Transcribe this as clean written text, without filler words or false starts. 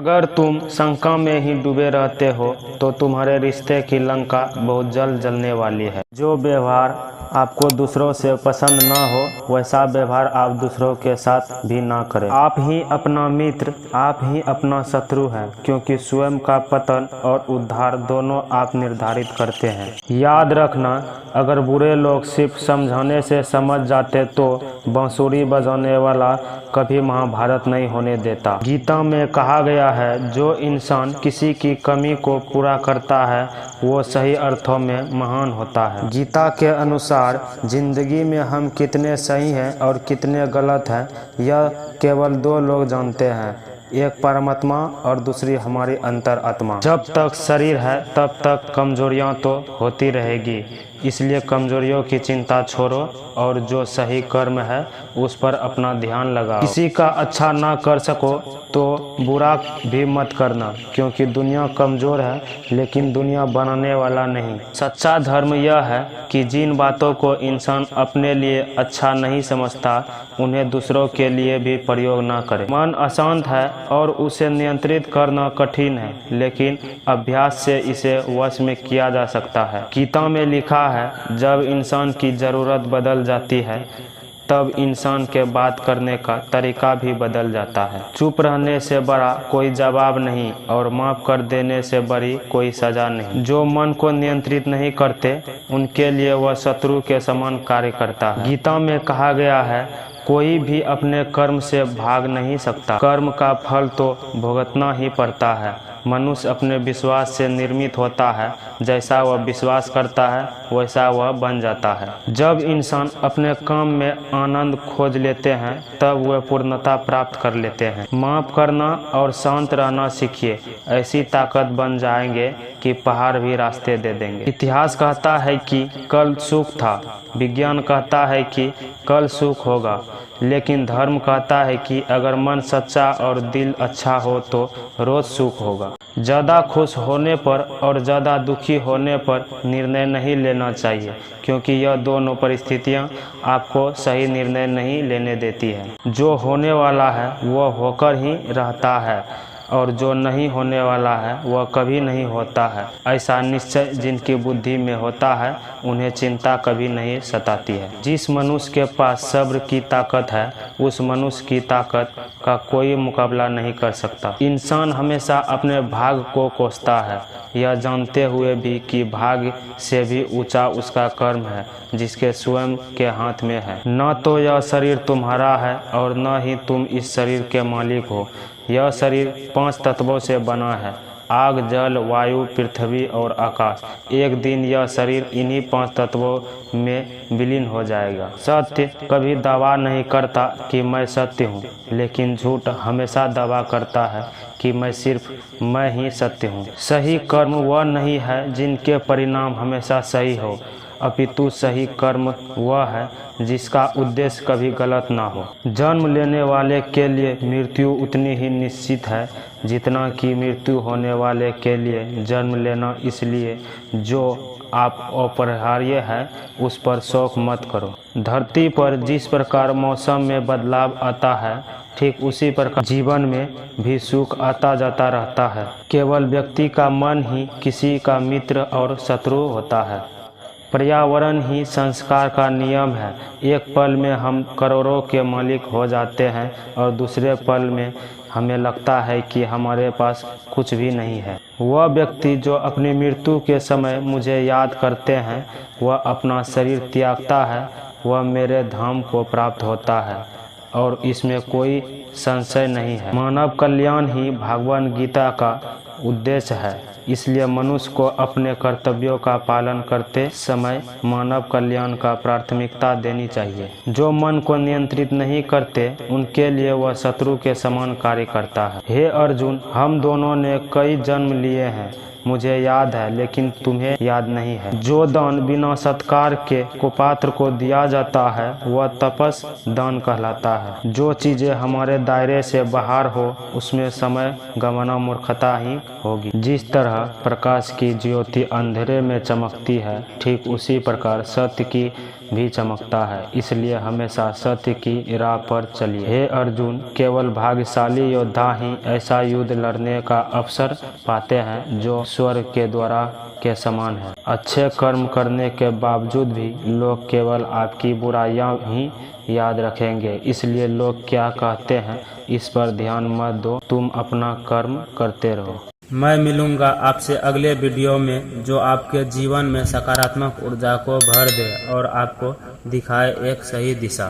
अगर तुम शंका में ही डूबे रहते हो तो तुम्हारे रिश्ते की लंका बहुत जल्द जलने वाली है। जो व्यवहार आपको दूसरों से पसंद ना हो वैसा व्यवहार आप दूसरों के साथ भी ना करें। आप ही अपना मित्र, आप ही अपना शत्रु हैं, क्योंकि स्वयं का पतन और उद्धार दोनों आप निर्धारित करते हैं। याद रखना, अगर बुरे लोग सिर्फ समझाने से समझ जाते तो बांसुरी बजाने वाला कभी महाभारत नहीं होने देता। गीता में कहा गया है, जो इंसान किसी की कमी को पूरा करता है वो सही अर्थों में महान होता है। गीता के अनुसार जिंदगी में हम कितने सही हैं और कितने गलत हैं यह केवल दो लोग जानते हैं, एक परमात्मा और दूसरी हमारी अंतरात्मा। जब तक शरीर है तब तक कमजोरियां तो होती रहेगी, इसलिए कमजोरियों की चिंता छोड़ो और जो सही कर्म है उस पर अपना ध्यान लगाओ। किसी का अच्छा ना कर सको तो बुरा भी मत करना, क्योंकि दुनिया कमजोर है लेकिन दुनिया बनाने वाला नहीं। सच्चा धर्म यह है कि जिन बातों को इंसान अपने लिए अच्छा नहीं समझता उन्हें दूसरों के लिए भी प्रयोग ना करे। मन अशांत है और उसे नियंत्रित करना कठिन है, लेकिन अभ्यास से इसे वश में किया जा सकता है। गीता में लिखा है, जब इंसान की ज़रूरत बदल जाती है तब इंसान के बात करने का तरीका भी बदल जाता है। चुप रहने से बड़ा कोई जवाब नहीं और माफ़ कर देने से बड़ी कोई सज़ा नहीं। जो मन को नियंत्रित नहीं करते उनके लिए वह शत्रु के समान कार्य करता है। गीता में कहा गया है, कोई भी अपने कर्म से भाग नहीं सकता, कर्म का फल तो भुगतना ही पड़ता है। मनुष्य अपने विश्वास से निर्मित होता है, जैसा वह विश्वास करता है वैसा वह बन जाता है। जब इंसान अपने काम में आनंद खोज लेते हैं तब वह पूर्णता प्राप्त कर लेते हैं। माफ़ करना और शांत रहना सीखिए, ऐसी ताकत बन जाएंगे कि पहाड़ भी रास्ते दे देंगे। इतिहास कहता है कि कल सुख था, विज्ञान कहता है कि कल सुख होगा, लेकिन धर्म कहता है कि अगर मन सच्चा और दिल अच्छा हो तो रोज सुख होगा। ज़्यादा खुश होने पर और ज़्यादा दुखी होने पर निर्णय नहीं लेना चाहिए, क्योंकि यह दोनों परिस्थितियां आपको सही निर्णय नहीं लेने देती है। जो होने वाला है वह होकर ही रहता है और जो नहीं होने वाला है वह कभी नहीं होता है। ऐसा निश्चय जिनकी बुद्धि में होता है उन्हें चिंता कभी नहीं सताती है। जिस मनुष्य के पास सब्र की ताकत है उस मनुष्य की ताकत का कोई मुकाबला नहीं कर सकता। इंसान हमेशा अपने भाग्य को कोसता है, यह जानते हुए भी कि भाग्य से भी ऊंचा उसका कर्म है जिसके स्वयं के हाथ में है। न तो यह शरीर तुम्हारा है और न ही तुम इस शरीर के मालिक हो। यह शरीर 5 तत्वों से बना है, आग, जल, वायु, पृथ्वी और आकाश। एक दिन यह शरीर इन्हीं 5 तत्वों में विलीन हो जाएगा। सत्य कभी दावा नहीं करता कि मैं सत्य हूँ, लेकिन झूठ हमेशा दावा करता है कि मैं ही सत्य हूँ। सही कर्म वह नहीं है जिनके परिणाम हमेशा सही हो, अपितु सही कर्म वह है जिसका उद्देश्य कभी गलत ना हो। जन्म लेने वाले के लिए मृत्यु उतनी ही निश्चित है जितना कि मृत्यु होने वाले के लिए जन्म लेना। इसलिए जो आप अपरिहार्य है उस पर शौक मत करो। धरती पर जिस प्रकार मौसम में बदलाव आता है ठीक उसी प्रकार जीवन में भी सुख आता जाता रहता है। केवल व्यक्ति का मन ही किसी का मित्र और शत्रु होता है। पर्यावरण ही संस्कार का नियम है। एक पल में हम करोड़ों के मालिक हो जाते हैं और दूसरे पल में हमें लगता है कि हमारे पास कुछ भी नहीं है। वह व्यक्ति जो अपनी मृत्यु के समय मुझे याद करते हैं, वह अपना शरीर त्यागता है, वह मेरे धाम को प्राप्त होता है और इसमें कोई संशय नहीं है। मानव कल्याण ही भगवान गीता का उद्देश्य है, इसलिए मनुष्य को अपने कर्तव्यों का पालन करते समय मानव कल्याण का प्राथमिकता देनी चाहिए। जो मन को नियंत्रित नहीं करते उनके लिए वह शत्रु के समान कार्य करता है। हे अर्जुन, हम दोनों ने कई जन्म लिए हैं, मुझे याद है लेकिन तुम्हें याद नहीं है। जो दान बिना सत्कार के कुपात्र को दिया जाता है वह तपस दान कहलाता है। जो चीज़ें हमारे दायरे से बाहर हो उसमें समय गंवाना मूर्खता ही होगी। जिस तरह प्रकाश की ज्योति अंधेरे में चमकती है, ठीक उसी प्रकार सत्य की भी चमकता है, इसलिए हमेशा सत्य की राह पर चलिए। हे अर्जुन, केवल भाग्यशाली योद्धा ही ऐसा युद्ध लड़ने का अवसर पाते हैं जो स्वर्ग के द्वारा के समान है। अच्छे कर्म करने के बावजूद भी लोग केवल आपकी बुराइयां ही याद रखेंगे, इसलिए लोग क्या कहते हैं इस पर ध्यान मत दो, तुम अपना कर्म करते रहो। मैं मिलूंगा आपसे अगले वीडियो में जो आपके जीवन में सकारात्मक ऊर्जा को भर दे और आपको दिखाए एक सही दिशा।